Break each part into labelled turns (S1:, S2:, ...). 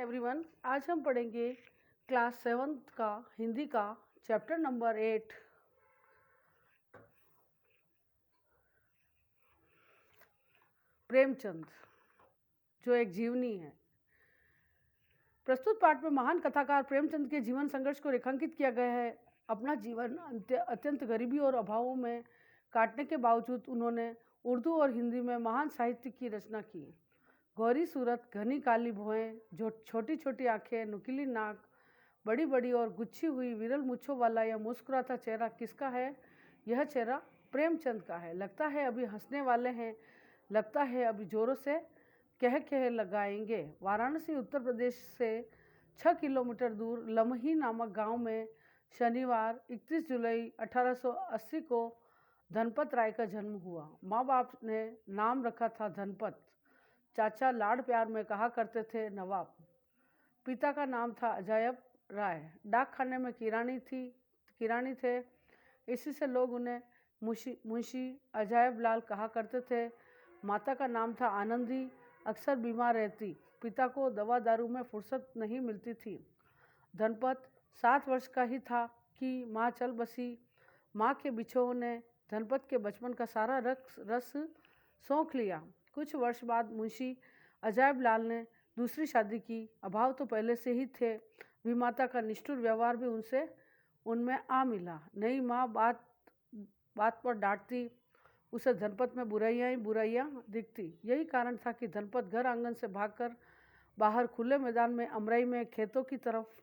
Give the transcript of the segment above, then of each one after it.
S1: Everyone, आज हम पढ़ेंगे क्लास 7th का हिंदी का चैप्टर नंबर 8 प्रेमचंद, जो एक जीवनी है। प्रस्तुत पाठ में महान कथाकार प्रेमचंद के जीवन संघर्ष को रेखांकित किया गया है। अपना जीवन अत्यंत गरीबी और अभावों में काटने के बावजूद उन्होंने उर्दू और हिंदी में महान साहित्य की रचना की। गौरी सूरत, घनी काली भौहें, जो छोटी छोटी आंखें, नुकीली नाक, बड़ी बड़ी और गुच्छी हुई विरल मूंछों वाला यह मुस्कुराता चेहरा किसका है? यह चेहरा प्रेमचंद का है। लगता है अभी हंसने वाले हैं, लगता है अभी जोरों से कह लगाएंगे। वाराणसी उत्तर प्रदेश से 6 किलोमीटर दूर लमही नामक गांव में शनिवार 31 जुलाई 1880 को धनपत राय का जन्म हुआ। माँ बाप ने नाम रखा था धनपत। चाचा लाड़ प्यार में कहा करते थे नवाब। पिता का नाम था अजायब राय। डाक खाने में किरानी थे, इसी से लोग उन्हें मुंशी अजायब लाल कहा करते थे। माता का नाम था आनंदी, अक्सर बीमार रहती। पिता को दवा दारू में फुर्सत नहीं मिलती थी। धनपत 7 वर्ष का ही था कि माँ चल बसी। माँ के बिछोह ने धनपत के बचपन का सारा रस सौंख लिया। कुछ वर्ष बाद मुंशी अजायब लाल ने दूसरी शादी की। अभाव तो पहले से ही थे, विमाता का निष्ठुर व्यवहार भी उनमें आ मिला। नई माँ बात पर डांटती, उसे धनपत में बुराइयां दिखती। यही कारण था कि धनपत घर आंगन से भागकर बाहर खुले मैदान में अमराई में खेतों की तरफ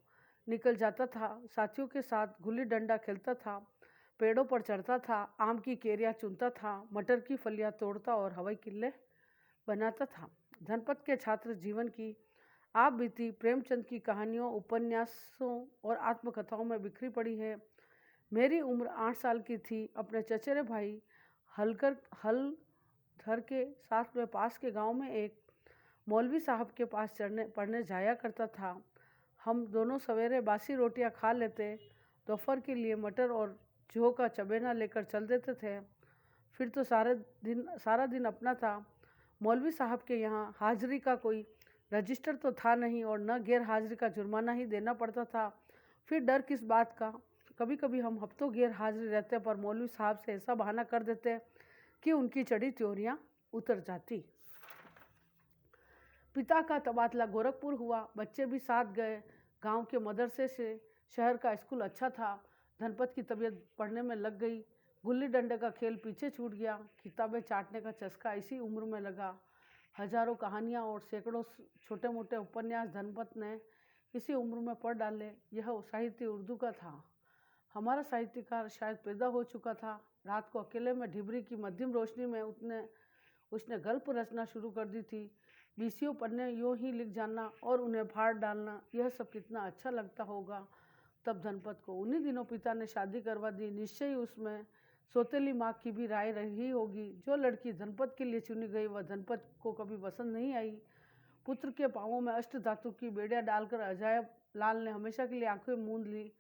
S1: निकल जाता था। साथियों के साथ गुल्ली डंडा खेलता था, पेड़ों पर चढ़ता था, आम की केरियां चुनता था, मटर की फलियां तोड़ता और हवाई किल्ले बनाता था। धनपत के छात्र जीवन की आप बीती प्रेमचंद की कहानियों, उपन्यासों और आत्मकथाओं में बिखरी पड़ी है। मेरी उम्र 8 साल की थी। अपने चचेरे भाई हलधर के साथ में पास के गांव में एक मौलवी साहब के पास पढ़ने जाया करता था। हम दोनों सवेरे बासी रोटियां खा लेते, दोपहर के लिए मटर और जौ का चबेना लेकर चल देते थे। फिर तो सारा दिन अपना था। मौलवी साहब के यहाँ हाजिरी का कोई रजिस्टर तो था नहीं और न गैर हाजिरी का जुर्माना ही देना पड़ता था। फिर डर किस बात का? कभी कभी हम हफ्तों गैर हाजिरी रहते पर मौलवी साहब से ऐसा बहाना कर देते कि उनकी चढ़ी त्योरियां उतर जाती। पिता का तबादला गोरखपुर हुआ। बच्चे भी साथ गए। गांव के मदरसे से शहर का स्कूल अच्छा था। धनपत की तबीयत पढ़ने में लग गई। गुल्ली डंडे का खेल पीछे छूट गया। किताबें चाटने का चस्का इसी उम्र में लगा। हजारों कहानियाँ और सैकड़ों छोटे मोटे उपन्यास धनपत ने इसी उम्र में पढ़ डाले। यह साहित्य उर्दू का था। हमारा साहित्यकार शायद पैदा हो चुका था। रात को अकेले में ढिबरी की मध्यम रोशनी में उसने गल्प रचना शुरू कर दी थी। 20 पन्ने यूँ ही लिख जाना और उन्हें फाड़ डालना, यह सब कितना अच्छा लगता होगा तब धनपत को। उन्हीं दिनों पिता ने शादी करवा दी। निश्चय ही उसमें सौतेली माँ की भी राय रही होगी। जो लड़की धनपत के लिए चुनी गई वह धनपत को कभी पसंद नहीं आई। पुत्र के पाँवों में अष्ट धातु की बेड़ियाँ डालकर अजायब लाल ने हमेशा के लिए आंखें मूंद ली।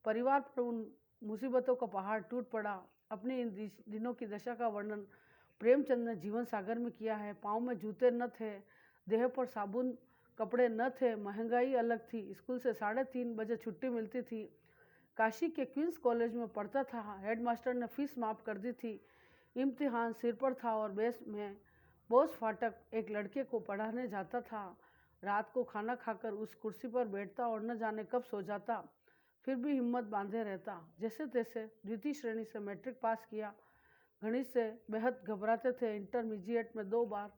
S1: परिवार पर उन मुसीबतों का पहाड़ टूट पड़ा। अपनी इन दिनों की दशा का वर्णन प्रेमचंद ने जीवन सागर में किया है। पाँव में जूते न थे, देह पर साबुन कपड़े न थे, महंगाई अलग थी। स्कूल से 3:30 बजे छुट्टी मिलती थी। काशी के क्वींस कॉलेज में पढ़ता था। हेडमास्टर ने फीस माफ़ कर दी थी। इम्तिहान सिर पर था और बोस फाटक एक लड़के को पढ़ाने जाता था। रात को खाना खाकर उस कुर्सी पर बैठता और न जाने कब सो जाता, फिर भी हिम्मत बांधे रहता। जैसे तैसे द्वितीय श्रेणी से मैट्रिक पास किया। गणित से बेहद घबराते थे। इंटरमीडिएट में 2 बार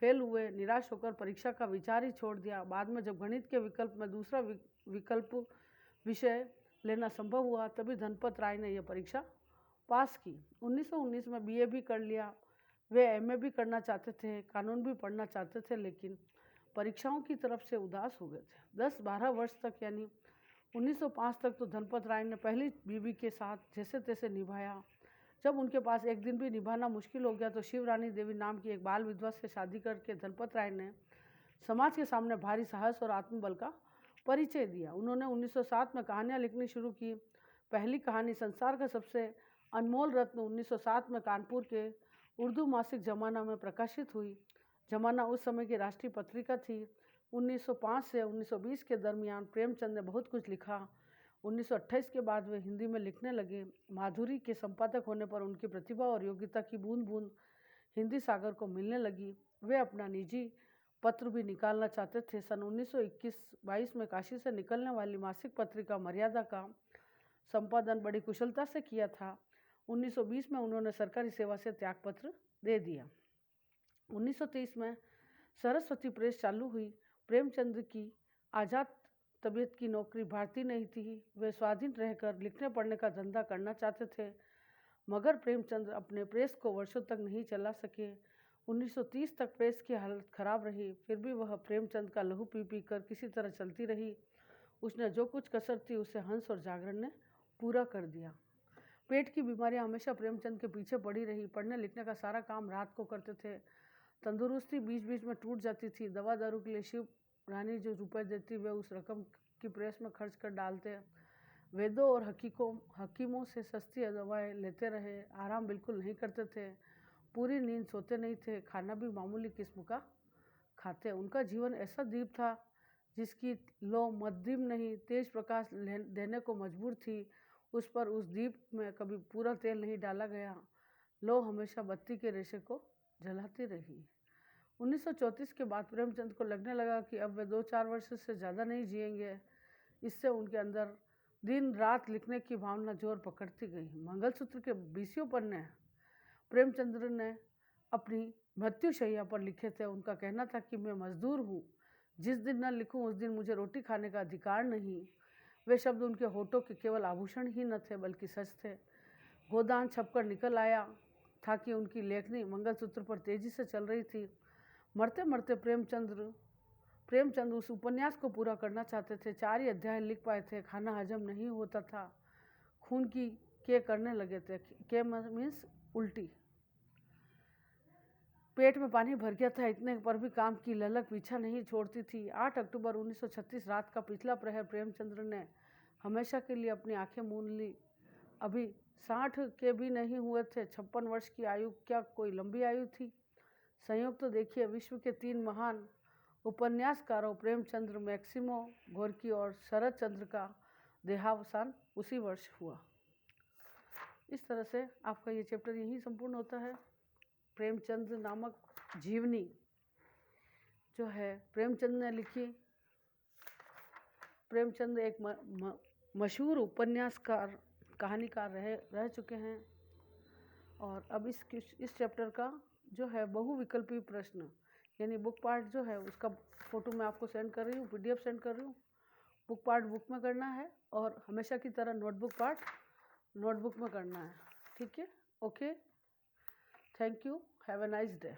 S1: फेल हुए। निराश होकर परीक्षा का विचार ही छोड़ दिया। बाद में जब गणित के विकल्प में दूसरा विकल्प विषय लेना संभव हुआ, तभी धनपत राय ने यह परीक्षा पास की। 1919 में बीए भी कर लिया। वे एमए भी करना चाहते थे, कानून भी पढ़ना चाहते थे, लेकिन परीक्षाओं की तरफ से उदास हो गए थे। 10-12 वर्ष तक यानी 1905 तक तो धनपत राय ने पहली बीवी के साथ जैसे तैसे निभाया। जब उनके पास एक दिन भी निभाना मुश्किल हो गया तो शिवरानी देवी नाम की एक बाल विधवा से शादी करके धनपत राय ने समाज के सामने भारी साहस और आत्मबल का परिचय दिया। उन्होंने 1907 में कहानियाँ लिखनी शुरू की। पहली कहानी संसार का सबसे अनमोल रत्न 1907 में कानपुर के उर्दू मासिक जमाना में प्रकाशित हुई। जमाना उस समय की राष्ट्रीय पत्रिका थी। 1905 से 1920 के दरमियान प्रेमचंद ने बहुत कुछ लिखा। 1928 के बाद वे हिंदी में लिखने लगे। माधुरी के संपादक होने पर उनकी प्रतिभा और योग्यता की बूंद बूंद हिंदी सागर को मिलने लगी। वे अपना निजी पत्र भी निकालना चाहते थे। सन 1921-22 में काशी से निकलने वाली मासिक पत्रिका मर्यादा का संपादन बड़ी कुशलता से किया था। 1920 में उन्होंने सरकारी सेवा से त्यागपत्र दे दिया। 1923 में सरस्वती प्रेस चालू हुई। प्रेमचंद की आज़ाद तबीयत की नौकरी भारतीय नहीं थी। वे स्वाधीन रहकर लिखने पढ़ने का धंधा करना चाहते थे, मगर प्रेमचंद अपने प्रेस को वर्षों तक नहीं चला सके। 1930 तक प्रेस की हालत खराब रही, फिर भी वह प्रेमचंद का लहू पी पी कर किसी तरह चलती रही। उसने जो कुछ कसर थी उसे हंस और जागरण ने पूरा कर दिया। पेट की बीमारियां हमेशा प्रेमचंद के पीछे पड़ी रही। पढ़ने लिखने का सारा काम रात को करते थे। तंदुरुस्ती बीच बीच में टूट जाती थी। दवा दारू के लिए शिव रानी जो रुपए देती वे उस रकम की प्रेस में खर्च कर डालते। वेदों और हकीमों से सस्ती दवाएं लेते रहे। आराम बिल्कुल नहीं करते थे। पूरी नींद सोते नहीं थे। खाना भी मामूली किस्म का खाते। उनका जीवन ऐसा दीप था जिसकी लौ मध्यम नहीं तेज प्रकाश देने को मजबूर थी। उस पर उस दीप में कभी पूरा तेल नहीं डाला गया। लौ हमेशा बत्ती के रेशे को जलाती रही। 1934 के बाद प्रेमचंद को लगने लगा कि अब वे 2-4 वर्ष से ज़्यादा नहीं जिएंगे। इससे उनके अंदर दिन रात लिखने की भावना जोर पकड़ती गई। मंगलसूत्र के 20 पन्ने प्रेमचंद्र ने अपनी मृत्युशैया पर लिखे थे। उनका कहना था कि मैं मजदूर हूँ, जिस दिन न लिखूँ उस दिन मुझे रोटी खाने का अधिकार नहीं। वे शब्द उनके होठों के केवल आभूषण ही न थे बल्कि सच थे। गोदान छपकर निकल आया था कि उनकी लेखनी मंगलसूत्र पर तेजी से चल रही थी। मरते मरते प्रेमचंद उस उपन्यास को पूरा करना चाहते थे। 4 ही अध्याय लिख पाए थे। खाना हजम नहीं होता था। खून की के करने लगे थे। के मीन्स उल्टी। पेट में पानी भर गया था। इतने पर भी काम की ललक पीछा नहीं छोड़ती थी। 8 अक्टूबर 1936 रात का पिछला प्रहर प्रेमचंद्र ने हमेशा के लिए अपनी आंखें मूंद ली। अभी 60 के भी नहीं हुए थे। 56 वर्ष की आयु क्या कोई लंबी आयु थी? संयोग तो देखिए, विश्व के 3 महान उपन्यासकारों प्रेमचंद्र, मैक्सिमो गोर्की और शरद चंद्र का देहावसान उसी वर्ष हुआ। इस तरह से आपका ये चैप्टर यहीं संपूर्ण होता है। प्रेमचंद नामक जीवनी जो है प्रेमचंद ने लिखी। प्रेमचंद एक मशहूर उपन्यासकार, कहानीकार रह चुके हैं। और अब इस चैप्टर का जो है बहुविकल्पी प्रश्न यानी बुक पार्ट जो है उसका फ़ोटो मैं आपको सेंड कर रही हूँ, PDF सेंड कर रही हूँ। बुक पार्ट बुक में करना है और हमेशा की तरह नोटबुक पार्ट नोटबुक में करना है। ठीक है, okay, thank you, have a nice day.